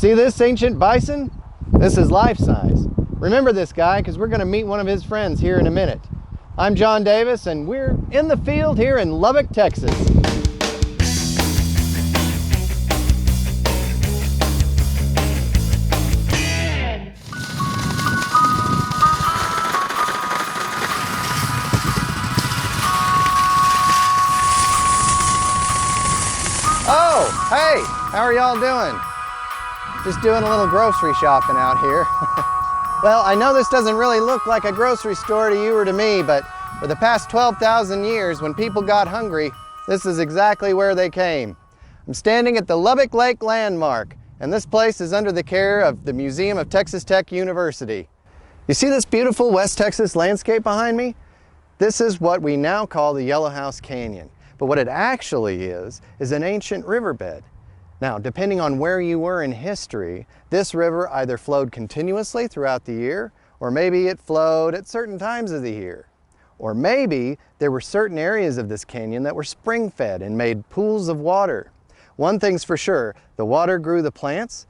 See this ancient bison? This is life size. Remember this guy because we're going to meet one of his friends here in a minute. I'm John Davis and we're in the field here in Lubbock, Texas. Oh, hey, how are y'all doing? Just doing a little grocery shopping out here. Well, I know this doesn't really look like a grocery store to you or to me, but for the past 12,000 years, when people got hungry, this is exactly where they came. I'm standing at the Lubbock Lake Landmark, and this place is under the care of the Museum of Texas Tech University. You see this beautiful West Texas landscape behind me? This is what we now call the Yellow House Canyon. But what it actually is an ancient riverbed. Now, depending on where you were in history, this river either flowed continuously throughout the year, or maybe it flowed at certain times of the year. Or maybe there were certain areas of this canyon that were spring-fed and made pools of water. One thing's for sure, the water grew the plants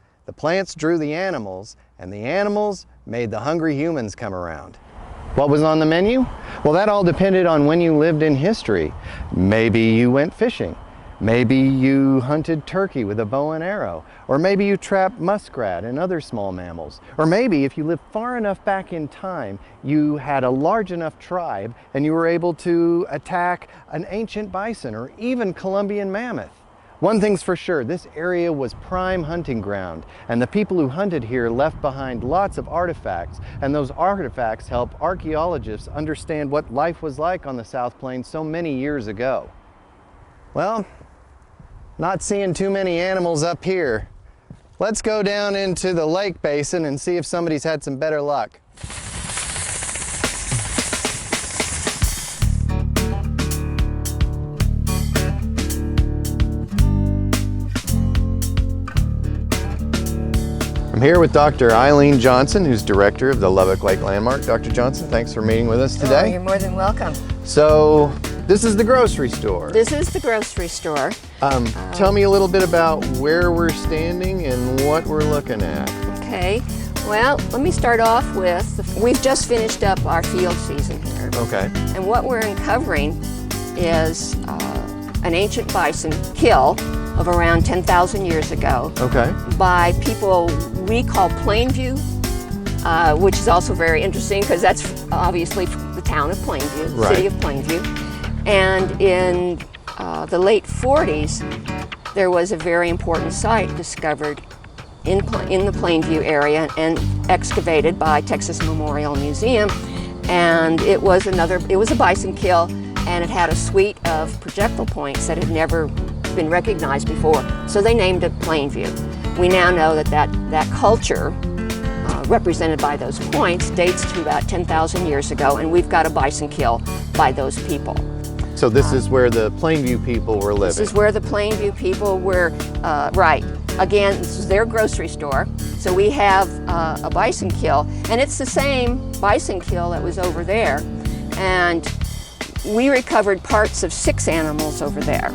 drew the animals, and the animals made the hungry humans come around. What was on the menu? Well, that all depended on when you lived in history. Maybe you went fishing. Maybe you hunted turkey with a bow and arrow, or maybe you trapped muskrat and other small mammals. Or maybe if you lived far enough back in time, you had a large enough tribe and you were able to attack an ancient bison or even Columbian mammoth. One thing's for sure, this area was prime hunting ground, and the people who hunted here left behind lots of artifacts, and those artifacts help archaeologists understand what life was like on the South Plains so many years ago. Well, not seeing too many animals up here. Let's go down into the lake basin and see if somebody's had some better luck. I'm here with Dr. Eileen Johnson, who's director of the Lubbock Lake Landmark. Dr. Johnson, thanks for meeting with us today. Oh, you're more than welcome. So, this is the grocery store. This is the grocery store. Tell me a little bit about where we're standing and what we're looking at. Okay, well, let me start off with, we've just finished up our field season here. Okay. And what we're uncovering is an ancient bison kill of around 10,000 years ago. Okay. By people we call Plainview, which is also very interesting because that's obviously the town of Plainview, right. City of Plainview. And in the late 40s, there was a very important site discovered in the Plainview area and excavated by Texas Memorial Museum. And it was a bison kill, and it had a suite of projectile points that had never been recognized before. So they named it Plainview. We now know that culture, represented by those points, dates to about 10,000 years ago, and we've got a bison kill by those people. So this is where the Plainview people were living? This is where the Plainview people were, right. Again, this is their grocery store. So we have a bison kill, and it's the same bison kill that was over there. And we recovered parts of 6 animals over there.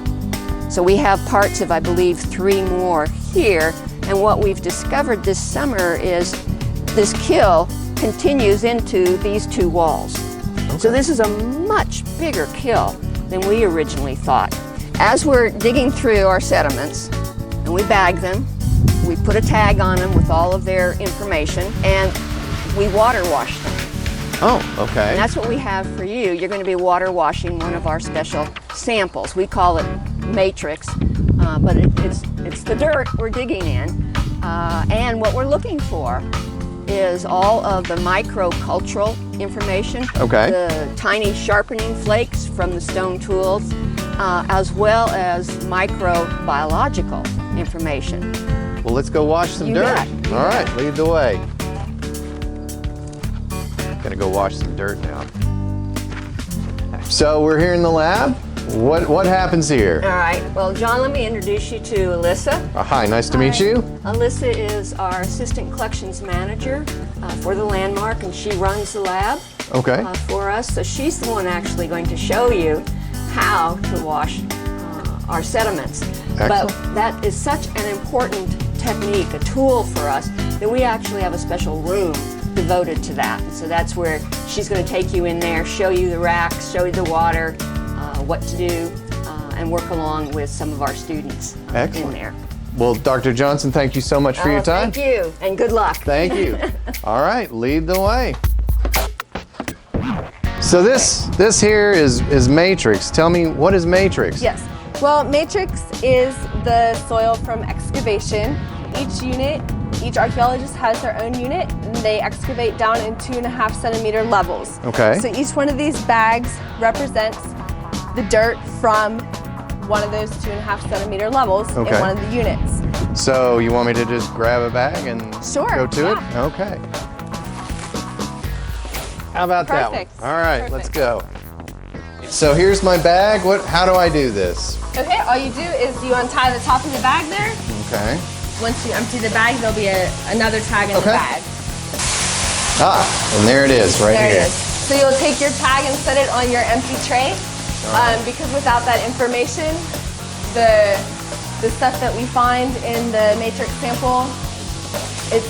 So we have parts of, I believe, 3 more here. And what we've discovered this summer is this kill continues into these 2 walls. Okay. So this is a much bigger kill than we originally thought. As we're digging through our sediments, and we bag them, we put a tag on them with all of their information, and we water wash them. Oh, okay. And that's what we have for you. You're going to be water washing one of our special samples. We call it matrix, but it's the dirt we're digging in. And what we're looking for is all of the microcultural information, okay. The tiny sharpening flakes from the stone tools, as well as microbiological information. Well, let's go wash some dirt. Bet. All right, lead the way. Gonna go wash some dirt now. So we're here in the lab. What happens here? All right, well, John, let me introduce you to Alyssa. Hi, nice to meet you. Alyssa is our Assistant Collections Manager for the Landmark, and she runs the lab for us. So she's the one actually going to show you how to wash our sediments. Excellent. But that is such an important technique, a tool for us, then we actually have a special room devoted to that. And so that's where she's going to take you in there, show you the racks, show you the water, what to do, and work along with some of our students in there. Well, Dr. Johnson, thank you so much for your time. Thank you, and good luck. Thank you. All right, lead the way. So this here is matrix. Tell me, what is matrix? Yes. Well, matrix is the soil from excavation. Each archaeologist has their own unit, and they excavate down in 2.5 centimeter levels. Okay. So each one of these bags represents the dirt from one of those 2.5 centimeter levels in one of the units. So you want me to just grab a bag and go to it? Okay. How about that one? Perfect. All right, Perfect. let's go. So here's my bag. How do I do this? Okay, all you do is you untie the top of the bag there. Okay. Once you empty the bag, there'll be another tag in the bag. Ah, and there it is, right There here. it is. So you'll take your tag and set it on your empty tray. Because without that information, the stuff that we find in the matrix sample, it's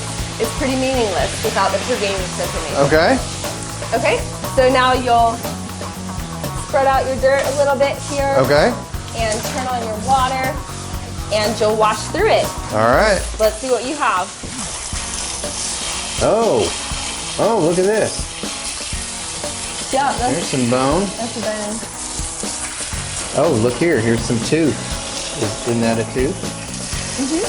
pretty meaningless without the previous information. Okay. Okay, so now you'll spread out your dirt a little bit here. Okay. And turn on your water, and you'll wash through it. All right. Let's see what you have. Oh, look at this. Yeah, There's some bone. that's a bone. Oh, look here. Here's some tooth. Isn't that a tooth? Mm-hmm.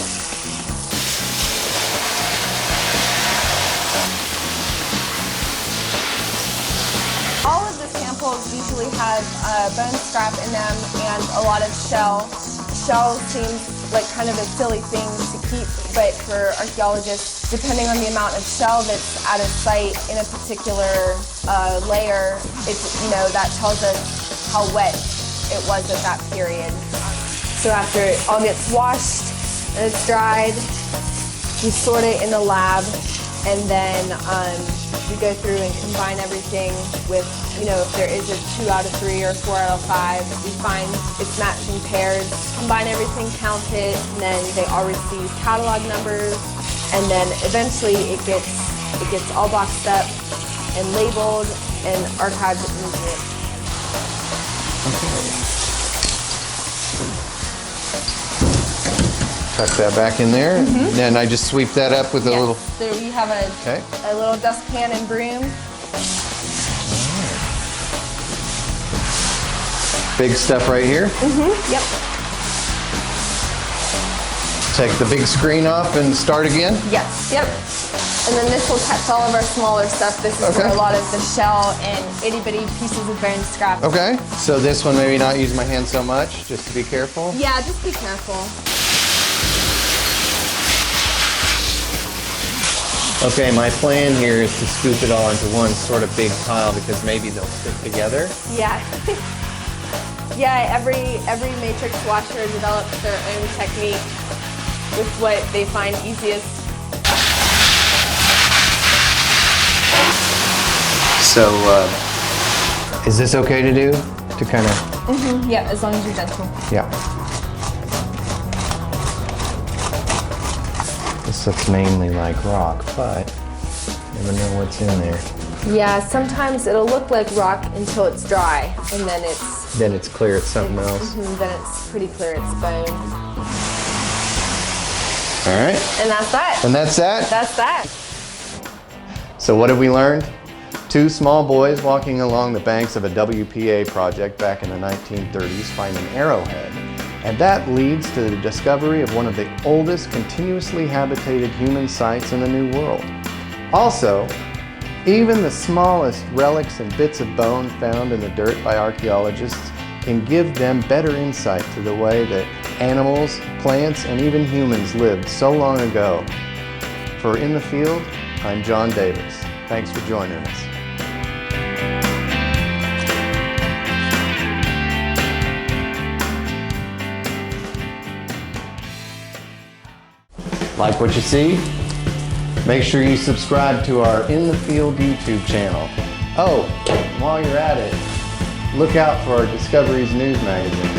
All of the samples usually have bone scrap in them and a lot of shell. Shell seems like kind of a silly thing to keep, but for archaeologists, depending on the amount of shell that's at a site in a particular layer, that tells us how wet it was at that period. So after it all gets washed and it's dried, we sort it in the lab, and then we go through and combine everything with, if there is a 2 out of 3 or 4 out of 5, we find it's matching pairs, combine everything, count it, and then they all receive catalog numbers, and then eventually it gets all boxed up and labeled and archived in the museum. Tuck that back in there. Mm-hmm. Then I just sweep that up with a little. So we have a little dustpan and broom. Big stuff right here. Mm-hmm. Yep. Take the big screen off and start again. Yes. Yep. And then this will catch all of our smaller stuff. This is where a lot of the shell and itty-bitty pieces of bone scrap. Okay. So this one, maybe not use my hand so much, just to be careful. Yeah, just be careful. Okay, my plan here is to scoop it all into one sort of big pile because maybe they'll stick together. Yeah. Yeah, every matrix washer develops their own technique with what they find easiest. So, is this okay to do? To kind of... Mm-hmm. Yeah, as long as you're gentle. Yeah. This looks mainly like rock, but you never know what's in there. Yeah, sometimes it'll look like rock until it's dry, and then it's clear it's something else. Then it's pretty clear it's bone. All right. And that's that. And that's that? That's that. So what have we learned? 2 small boys walking along the banks of a WPA project back in the 1930s find an arrowhead. And that leads to the discovery of one of the oldest continuously habitated human sites in the New World. Also, even the smallest relics and bits of bone found in the dirt by archaeologists can give them better insight to the way that animals, plants, and even humans lived so long ago. For In the Field, I'm John Davis. Thanks for joining us. Like what you see? Make sure you subscribe to our In the Field YouTube channel. Oh, while you're at it, look out for our Discoveries News magazine.